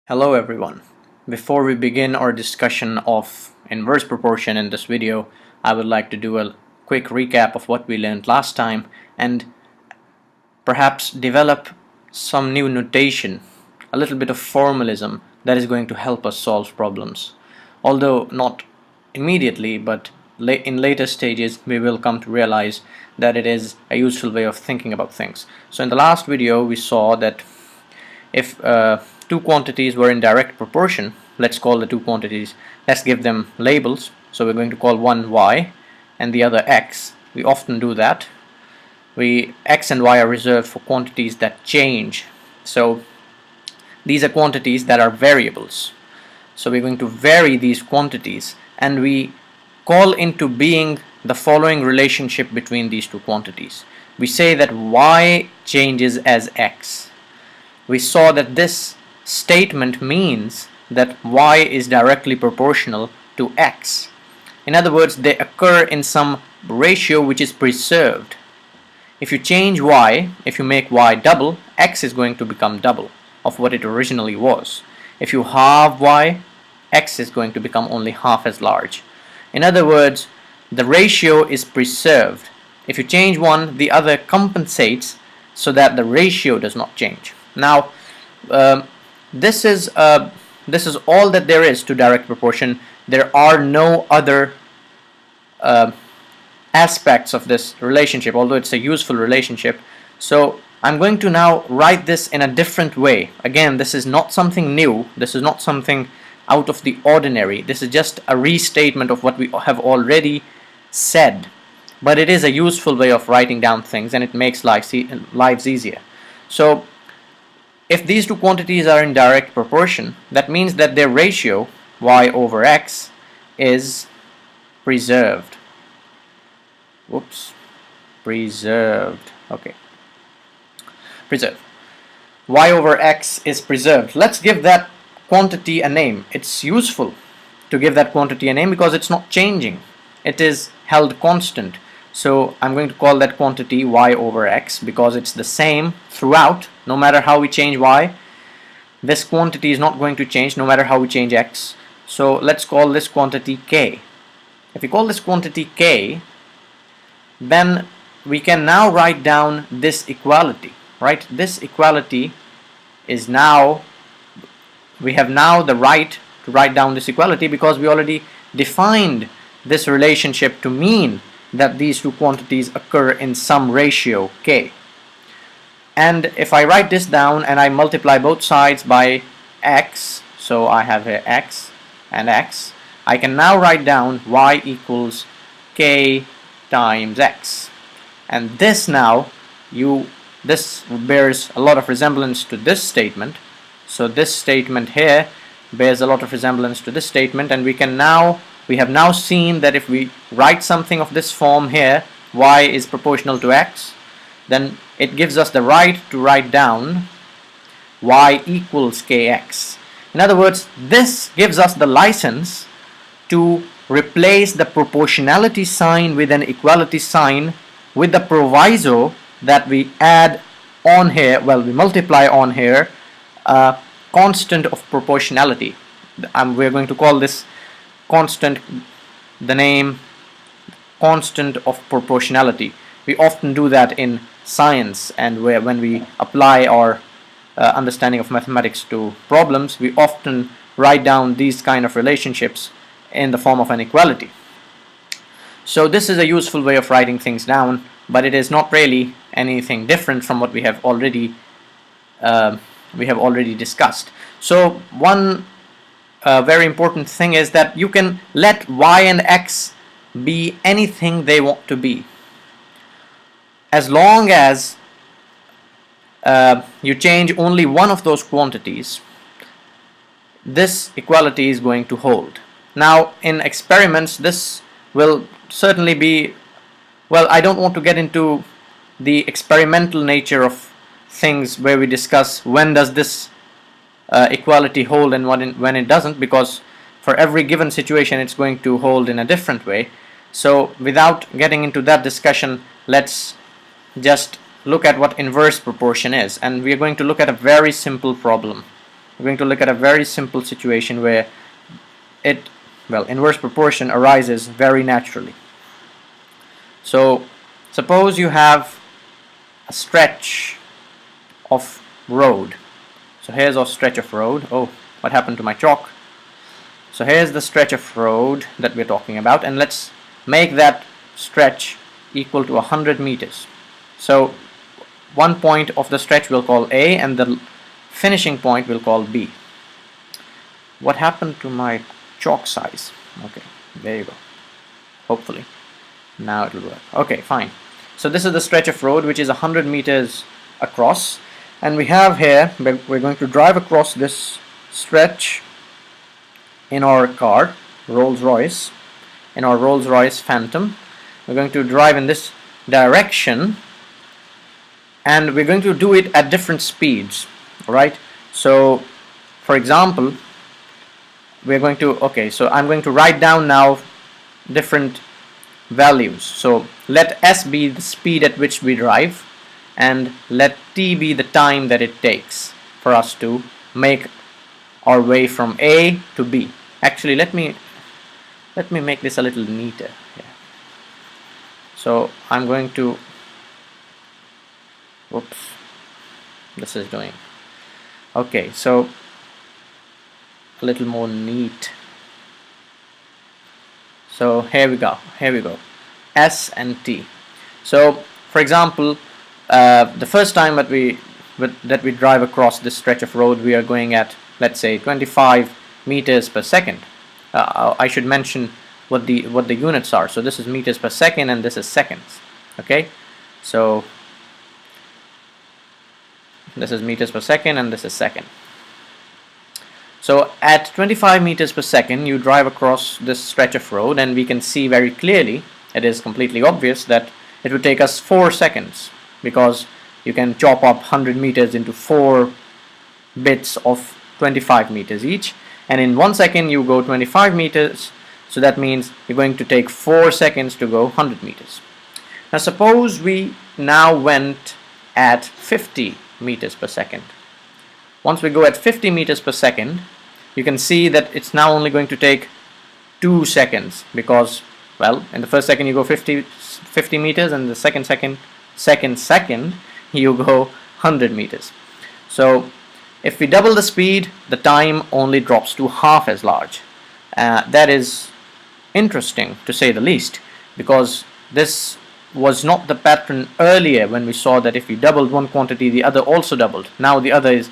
Hello everyone. Before we begin our discussion of inverse proportion in this video, I would like to do a quick recap of what we learned last time and perhaps develop some new notation, a little bit of formalism that is going to help us solve problems. Although not immediately, but in later stages we will come to realize that it is a useful way of thinking about things. So in the last video we saw that if two quantities were in direct proportion, let's call the two quantities, let's give them labels. So we're going to call one y and the other x. We often do that. X and y are reserved for quantities that change. So these are quantities that are variables. So we're going to vary these quantities and we call into being the following relationship between these two quantities. We say that y changes as x. We saw that this statement means that y is directly proportional to x. In other words, they occur in some ratio which is preserved. If you change y, if you make y double, x is going to become double of what it originally was. If you halve y, x is going to become only half as large. In other words, the ratio is preserved. If you change one, the other compensates so that the ratio does not change. Now, this is all that there is to direct proportion. There are no other aspects of this relationship, although it's a useful relationship. So I'm going to now write this in a different way. Again, this is not something new. This is not something out of the ordinary. This is just a restatement of what we have already said. But it is a useful way of writing down things, and it makes lives easier. So if these two quantities are in direct proportion, that means that their ratio, y over x, is preserved. Whoops. Preserved. Okay. Preserved. Y over x is preserved. Let's give that quantity a name. It's useful to give that quantity a name because it's not changing. It is held constant. So I'm going to call that quantity y over x because it's the same throughout. No matter how we change y, this quantity is not going to change no matter how we change x. So let's call this quantity k. If we call this quantity k, then we can now write down this equality, right? This equality is now, we have now the right to write down this equality because we already defined this relationship to mean that these two quantities occur in some ratio k. And if I write this down and I multiply both sides by x, so I have here x and x, I can now write down y equals k times x. And this now, this bears a lot of resemblance to this statement. So this statement here bears a lot of resemblance to this statement, and we have now seen that if we write something of this form here, y is proportional to x, then it gives us the right to write down y equals kx. In other words, this gives us the license to replace the proportionality sign with an equality sign with the proviso that we add on here, well, we multiply on here a constant of proportionality. We're going to call this constant, the name constant of proportionality. We often do that in science, and when we apply our understanding of mathematics to problems, we often write down these kind of relationships in the form of an equality. So this is a useful way of writing things down, but it is not really anything different from what we have already discussed. So one very important thing is that you can let y and x be anything they want to be, as long as you change only one of those quantities. This equality is going to hold. Now in experiments this will certainly be, well, I don't want to get into the experimental nature of things where we discuss when does this equality hold and when it doesn't, because for every given situation it's going to hold in a different way. So without getting into that discussion, let's just look at what inverse proportion is, and we are going to look at a very simple problem. we're going to look at a very simple situation where inverse proportion arises very naturally. So suppose you have a stretch of road. So here's our stretch of road. Oh, what happened to my chalk? So here's the stretch of road that we're talking about, and let's make that stretch equal to 100 meters. So one point of the stretch we'll call A, and the finishing point we'll call B. What happened to my chalk size? Okay, there you go. Hopefully now it'll work. Okay, fine. So this is the stretch of road, which is 100 meters across, and we have here, we're going to drive across this stretch in our car, Rolls-Royce, in our Rolls-Royce Phantom. We're going to drive in this direction, and we're going to do it at different speeds, right? So for example, we're going to, okay, so I'm going to write down now different values. So let S be the speed at which we drive, and let T be the time that it takes for us to make our way from A to B. Actually, let me make this a little neater here. So I'm going to, whoops, this is doing, okay, so a little more neat. So here we go, S and T. So for example, the first time that we drive across this stretch of road, we are going at, let's say, 25 meters per second. I should mention what the units are. So this is meters per second, and this is seconds. Okay, so this is meters per second, and this is second. So at 25 meters per second, you drive across this stretch of road, and we can see very clearly, it is completely obvious that it would take us 4 seconds, because you can chop up 100 meters into 4 bits of 25 meters each, and in 1 second you go 25 meters, so that means you're going to take 4 seconds to go 100 meters. Now suppose we now went at 50 meters per second. Once we go at 50 meters per second, you can see that it's now only going to take 2 seconds, because, well, in the first second you go 50 meters, and the second you go 100 meters. So if we double the speed, the time only drops to half as large. That is interesting, to say the least, because this was not the pattern earlier when we saw that if we doubled one quantity, the other also doubled. Now the other is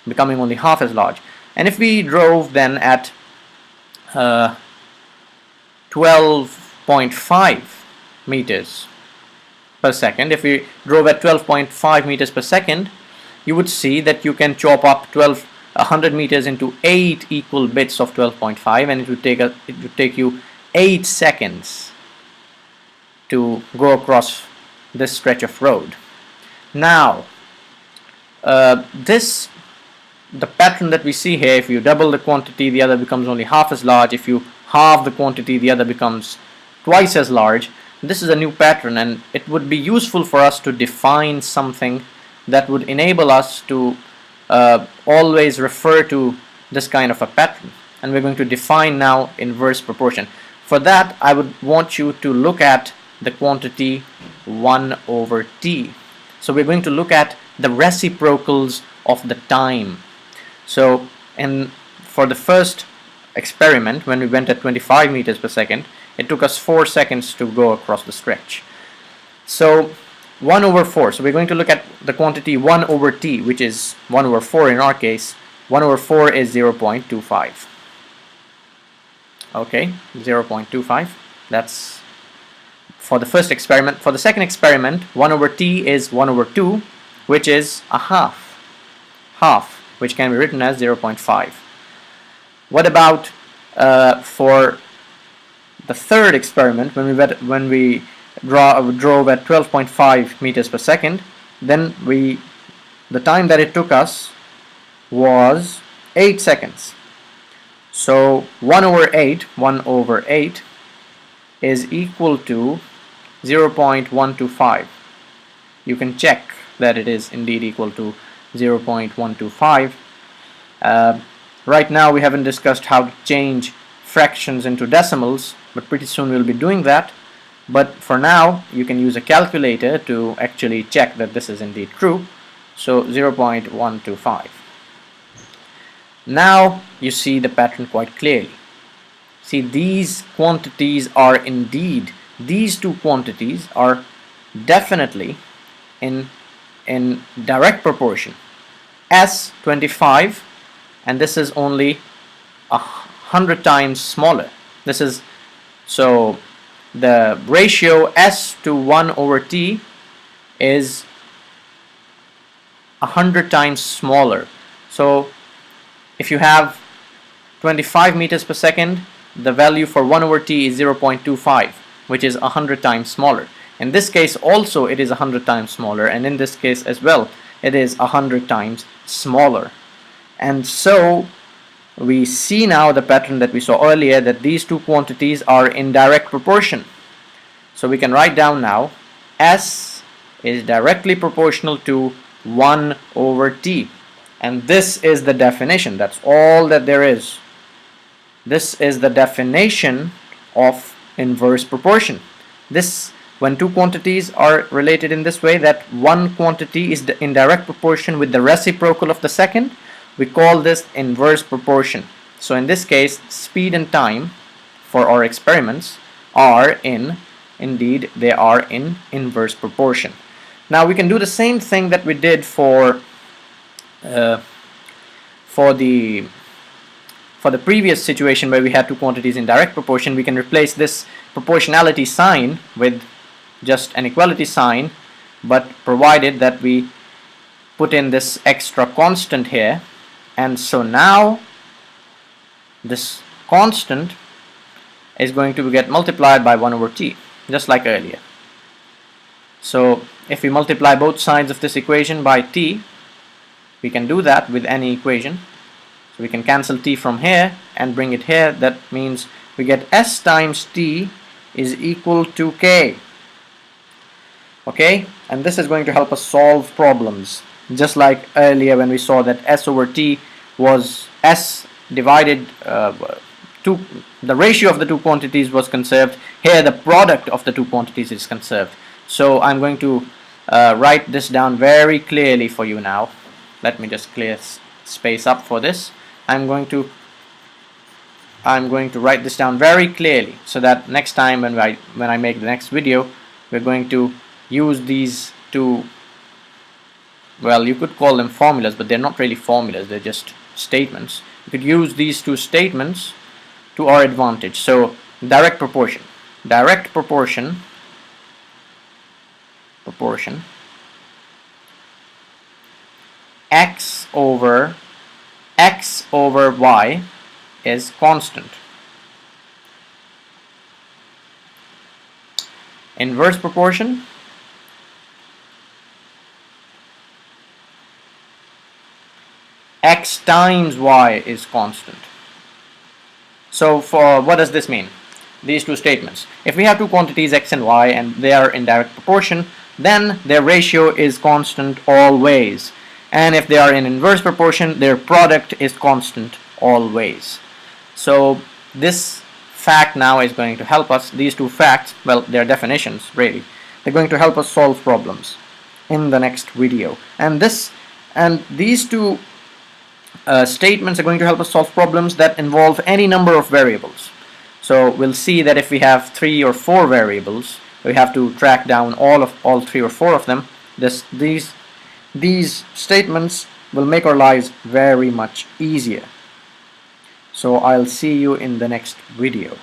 becoming only half as large. And if we drove then at 12.5 meters per second, if we drove at 12.5 meters per second, you would see that you can chop up 100 meters into 8 equal bits of 12.5, and it would take you 8 seconds to go across this stretch of road. Now the pattern that we see here, if you double the quantity, the other becomes only half as large. If you halve the quantity, the other becomes twice as large. This is a new pattern, and it would be useful for us to define something that would enable us to always refer to this kind of a pattern. And we're going to define now inverse proportion. For that, I would want you to look at the quantity 1 over t. So we're going to look at the reciprocals of the time. So for the first experiment, when we went at 25 meters per second, it took us 4 seconds to go across the stretch. So 1 over 4, so we're going to look at the quantity 1 over t, which is 1 over 4 in our case. 1 over 4 is 0.25. Okay, 0.25. That's for the first experiment. For the second experiment, 1 over t is 1 over 2, which is a half, which can be written as 0.5. What about for the third experiment, when we drove at 12.5 meters per second, then the time that it took us was 8 seconds. So 1 over 8 is equal to 0.125. You can check that it is indeed equal to 0.125, Right now we haven't discussed how to change fractions into decimals, but pretty soon we'll be doing that. But for now, you can use a calculator to actually check that this is indeed true. So 0.125. Now you see the pattern quite clearly. See, these quantities are indeed, these two quantities are definitely in direct proportion. S 25, and this is only 100 times smaller. This is, so the ratio S to 1 over T is 100 times smaller. So if you have 25 meters per second, the value for 1 over T is 0.25, which is 100 times smaller. In this case also it is 100 times smaller, and in this case as well it is 100 times smaller. And so we see now the pattern that we saw earlier, that these two quantities are in direct proportion. So we can write down now S is directly proportional to 1 over T, and this is the definition. That's all that there is. This is the definition of inverse proportion. This, when two quantities are related in this way, that one quantity is in direct proportion with the reciprocal of the second, we call this inverse proportion. So in this case, speed and time for our experiments are indeed they are in inverse proportion. Now we can do the same thing that we did for the previous situation where we had two quantities in direct proportion. We can replace this proportionality sign with just an equality sign, but provided that we put in this extra constant here. And so now this constant is going to get multiplied by 1 over T, just like earlier. So if we multiply both sides of this equation by T, we can do that with any equation. So we can cancel T from here and bring it here. That means we get S times T is equal to K. Okay, and this is going to help us solve problems, just like earlier when we saw that S over T was S divided the ratio of the two quantities was conserved. Here the product of the two quantities is conserved. So I'm going to write this down very clearly for you now. Let me just clear space up for this. I'm going to write this down very clearly, so that next time when I make the next video, we're going to use these two, well, you could call them formulas, but they're not really formulas, they're just statements. You could use these two statements to our advantage. So direct proportion x over y is constant. Inverse proportion x times y is constant. So for what does this mean? These two statements. If we have two quantities x and y and they are in direct proportion, then their ratio is constant always. And if they are in inverse proportion, their product is constant always. So this fact now is going to help us. These two facts, well, they're definitions really. They're going to help us solve problems in the next video. And these two statements are going to help us solve problems that involve any number of variables. So we'll see that if we have 3 or 4 variables, we have to track down all 3 or 4 of them. These statements will make our lives very much easier. So I'll see you in the next video.